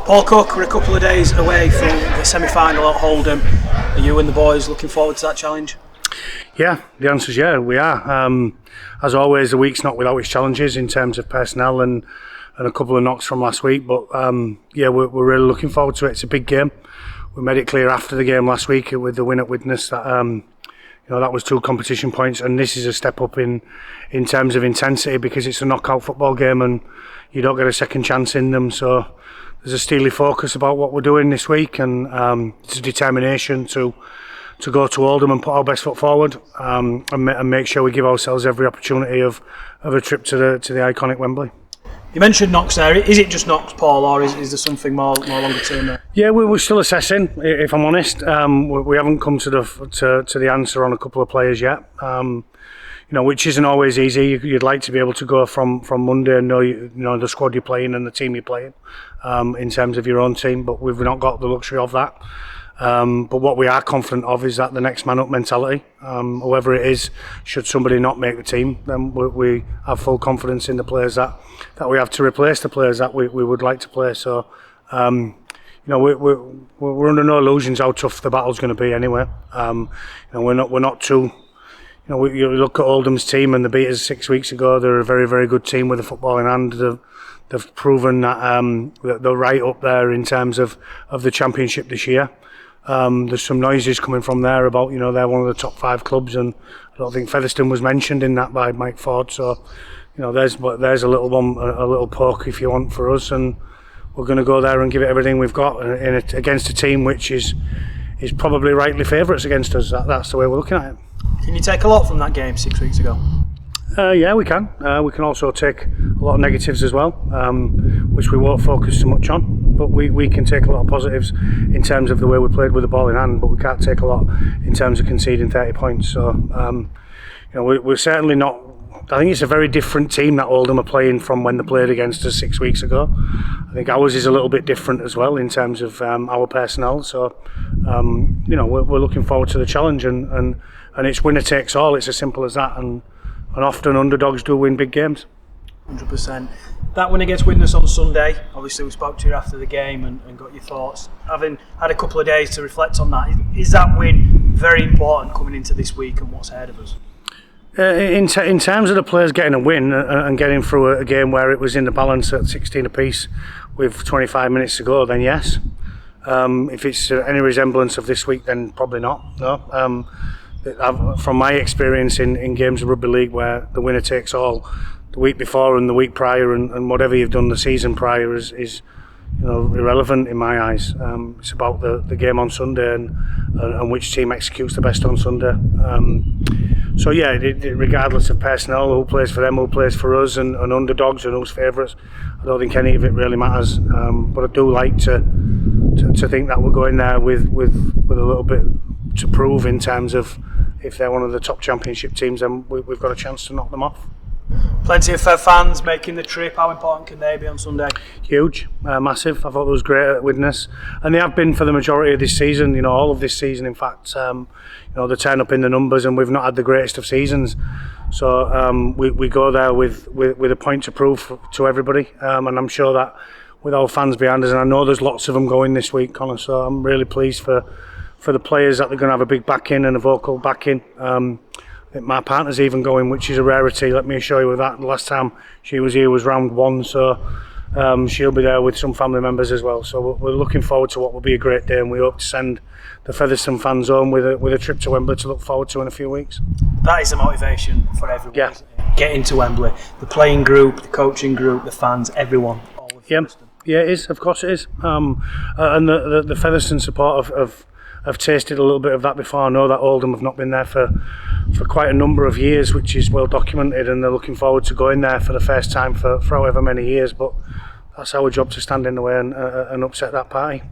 Paul Cooke, we're a couple of days away from the semi-final at Oldham. Are you and the boys looking forward to that challenge? Yeah, the answer is yeah, we are. As always, the week's not without its challenges in terms of personnel and a couple of knocks from last week. But yeah, we're really looking forward to it. It's a big game. We made it clear after the game last week with the win at Widnes that that was 2 competition points, and this is a step up in terms of intensity because it's a knockout football game and you don't get a second chance in them. So there's a steely focus about what we're doing this week, and it's a determination to go to Oldham and put our best foot forward and make sure we give ourselves every opportunity of a trip to the iconic Wembley. You mentioned knocks there. Is it just knocks, Paul, or is there something more longer term there? Yeah, we're still assessing. If I'm honest, we haven't come to the answer on a couple of players yet. Which isn't always easy. You'd like to be able to go from Monday and know the squad you're playing and the team you're playing in terms of your own team, but we've not got the luxury of that. But what we are confident of is that the next man up mentality, whoever it is, should somebody not make the team, then we have full confidence in the players that we have to replace the players that we would like to play. So we're under no illusions how tough the battle's going to be anyway. We're not too. You look at Oldham's team and they beat us 6 weeks ago. They're a very, very good team with a football in hand. They've proven that they're right up there in terms of the championship this year. There's some noises coming from there about they're one of the top 5 clubs, and I don't think Featherstone was mentioned in that by Mike Ford. So there's a little one, a little poke if you want for us, and we're going to go there and give it everything we've got against a team which is probably rightly favourites against us. That's the way we're looking at it. Can you take a lot from that game 6 weeks ago? Yeah, we can. We can also take a lot of negatives as well, which we won't focus so much on. But we can take a lot of positives in terms of the way we played with the ball in hand, but we can't take a lot in terms of conceding 30 points. So, we're certainly not. I think it's a very different team that Oldham are playing from when they played against us 6 weeks ago. I think ours is a little bit different as well in terms of our personnel. So, we're looking forward to the challenge, and it's winner takes all. It's as simple as that. And often underdogs do win big games. 100%. That win against Widnes on Sunday, obviously we spoke to you after the game and got your thoughts. Having had a couple of days to reflect on that, is that win very important coming into this week and what's ahead of us? In terms of the players getting a win and getting through a game where it was in the balance at 16 apiece with 25 minutes to go, then yes. If it's any resemblance of this week, then probably not. No. From my experience in games of rugby league where the winner takes all, the week before and the week prior and whatever you've done the season prior is irrelevant in my eyes. It's about the game on Sunday and which team executes the best on Sunday. So yeah, regardless of personnel, who plays for them, who plays for us, and underdogs and who's favourites, I don't think any of it really matters. But I do like to think that we're going there with a little bit to prove in terms of if they're one of the top championship teams, then we've got a chance to knock them off. Plenty of fans making the trip. How important can they be on Sunday? Huge, massive. I thought it was great at Widnes, and they have been for the majority of this season. All of this season, in fact. They turn up in the numbers, and we've not had the greatest of seasons. So we go there with a point to prove to everybody, and I'm sure that with our fans behind us, and I know there's lots of them going this week, Connor. So I'm really pleased for the players that they're going to have a big backing and a vocal backing. I think my partner's even going, which is a rarity, let me assure you with that. The last time she was here was round 1, so she'll be there with some family members as well. So we're looking forward to what will be a great day, and we hope to send the Featherstone fans home with a trip to Wembley to look forward to in a few weeks. That is the motivation for everyone. Yeah. Getting to Wembley, the playing group, the coaching group, the fans, everyone. All of Featherstone. Yeah, it is. Of course it is. And the Featherstone support I've tasted a little bit of that before. I know that Oldham have not been there for quite a number of years, which is well documented, and they're looking forward to going there for the first time for however many years. But that's our job, to stand in the way and upset that party.